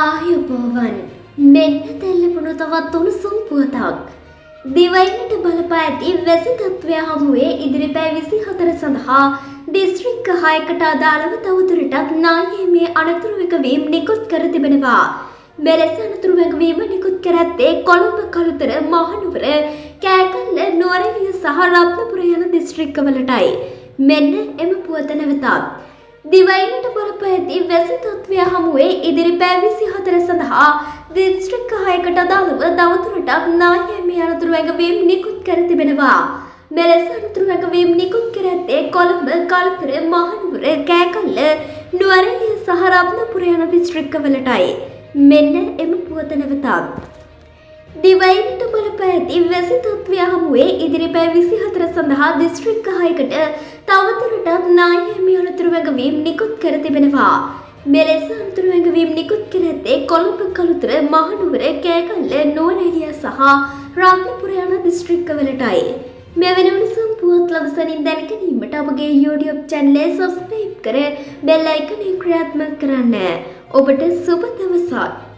ආයුබෝවන් මෙන්න තෙල්ලපුණු තවත් උණුසුම් පුවතක්. දිවයිනට බලපා ඇති වැසි තත්ත්වය හමුවේ ඉදිරි පැය 24 සඳහා දිස්ත්‍රික්ක 6කට අදාළව තවදුරටත් නායමේ අනතුරු වැගවීම් නිකුත් කර තිබෙනවා. මෙලෙස අනතුරු වැගවීම නිකුත් කර ඇත්තේ කොළඹ කළුතර මහනුවර කෑගල්ල නුවරඑළිය සහ රත්නපුර යන දිස්ත්‍රික්කවලටයි. මෙන්න එම පුවත නැවතත්. දිවයිනට බලපා ඇති වැසි තත්ත්වය හමුවේ ඉදිරි පැය 24 සඳහා දිස්ත්‍රික්ක 6කට අදාළව තවදුරටත් නායමේ අනතුරු වැගවීම් නිකුත් කර තිබෙනවා. මෙලෙස අනතුරු වැගවීම් නිකුත් කර ඇත්තේ කොළඹ කළුතර මහනුවර කෑගල්ල නුවරඑළිය සහ රත්නපුර යන දිස්ත්‍රික්කවලටයි. මෙන්න එම පුවත නැවතත්. දිවයිනට බලපා ඇති වැසි තත්ත්වය හමුවේ ඉදිරි පැය 24 සඳහා දිස්ත්‍රික්ක 6කට තවදුරටත් නායමේ අනතුරු වැගවීම් නිකුත් කර තිබෙනවා. මෙලෙස අනතුරු වැගවීම් නිකුත් කර ඇත්තේ කොළඹ කළුතර මහනුවර කෑගල්ල නුවරඑළිය සහ රත්නපුර යන දිස්ත්‍රික්කවලටයි. මෙවැනි උණුසුම් පුවත් ලබසනින් දැන ගැනීමට අපගේ YouTube channel එක subscribe කර bell icon එක ක්‍රියාත්මක කරන්න. ඔබට සුබ දවසක්.